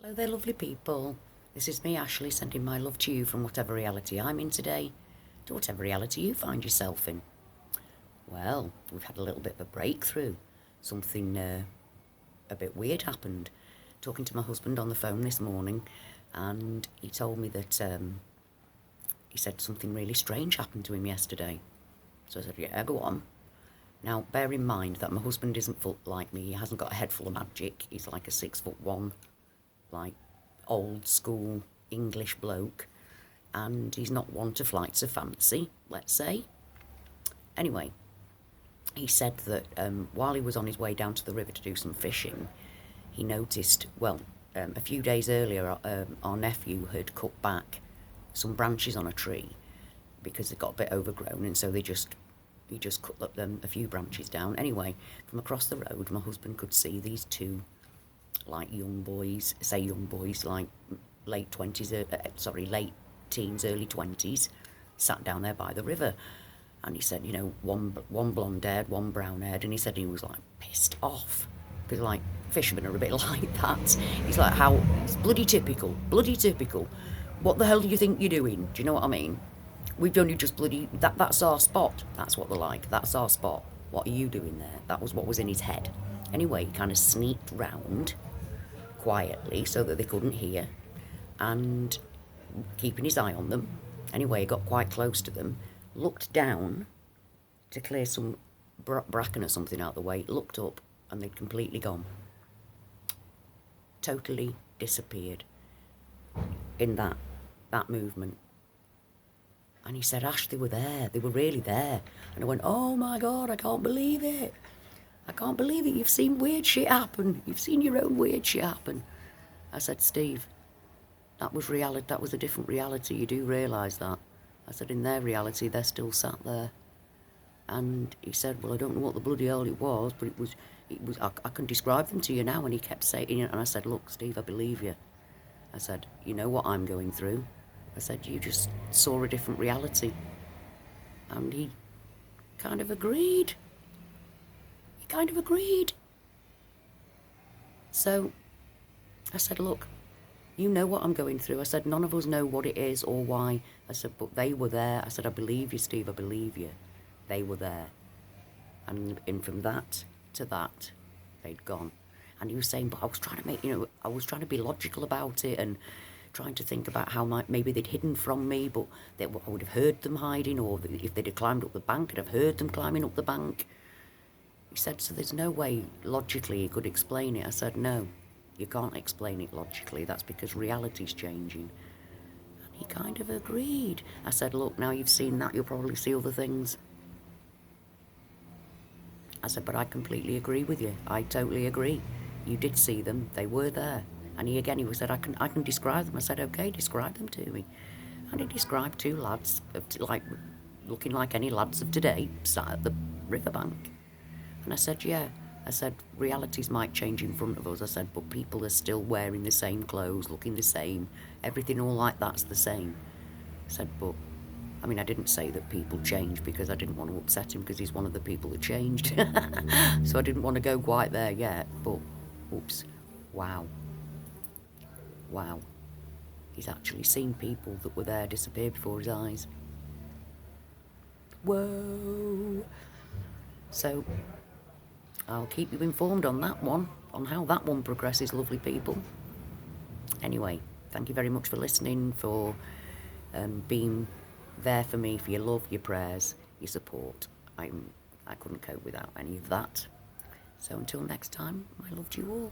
Hello there, lovely people. This is me, Ashley, sending my love to you from whatever reality I'm in today to whatever reality you find yourself in. Well, we've had a little bit of a breakthrough. Something a bit weird happened. Talking to my husband on the phone this morning, and he told me that he said something really strange happened to him yesterday. So I said, yeah, go on. Now, bear in mind that my husband isn't full like me. He hasn't got a head full of magic. He's like a 6'1", like old school English bloke, and he's not one to flights of fancy, let's say. Anyway, he said that while he was on his way down to the river to do some fishing, he noticed, well, a few days earlier, our nephew had cut back some branches on a tree because they got a bit overgrown, and so he just cut them a few branches down. Anyway, from across the road, my husband could see these two, like young boys, like late teens, early 20s, sat down there by the river. And he said, you know, one blonde-haired, one brown-haired, and he said he was like pissed off because like fishermen are a bit like that. He's like, how it's bloody typical. What the hell do you think you're doing? Do you know what I mean? We've only just that's our spot. That's what they're like. That's our spot. What are you doing there? That was what was in his head. Anyway, he kind of sneaked round quietly so that they couldn't hear, and keeping his eye on them. Anyway, he got quite close to them, looked down to clear some bracken or something out of the way, looked up, and they'd completely gone. Totally disappeared in that movement. And he said, Ash, they were there. They were really there. And I went, oh my God, I can't believe it. I can't believe it. You've seen weird shit happen. You've seen your own weird shit happen. I said, Steve, that was reality. That was a different reality. You do realise that. I said, in their reality, they're still sat there. And he said, well, I don't know what the bloody hell it was, but it was. I can describe them to you now. And he kept saying it. And I said, look, Steve, I believe you. I said, you know what I'm going through. I said, you just saw a different reality. And he kind of agreed. So I said, look, you know what I'm going through. I said, none of us know what it is or why. I said, but they were there. I said, I believe you, Steve, I believe you. They were there. And from that to that, they'd gone. And he was saying, but I was trying to I was trying to be logical about it and trying to think about how maybe they'd hidden from me, but I would have heard them hiding, or if they'd have climbed up the bank, I'd have heard them climbing up the bank. He said, so there's no way logically you could explain it. I said, no, you can't explain it logically. That's because reality's changing. And he kind of agreed. I said, look, now you've seen that, you'll probably see other things. I said, but I completely agree with you. I totally agree. You did see them. They were there. And he said, I can describe them. I said, okay, describe them to me. And he described two lads, looking like any lads of today, sat at the riverbank. And I said, yeah. I said, realities might change in front of us. I said, but people are still wearing the same clothes, looking the same. Everything all like that's the same. I said, but, I mean, I didn't say that people change because I didn't want to upset him because he's one of the people that changed. So I didn't want to go quite there yet, but, oops, wow. He's actually seen people that were there disappear before his eyes. Whoa. So I'll keep you informed on that one, on how that one progresses, lovely people. Anyway, thank you very much for listening, for being there for me, for your love, your prayers, your support. I couldn't cope without any of that. So until next time, my love to you all.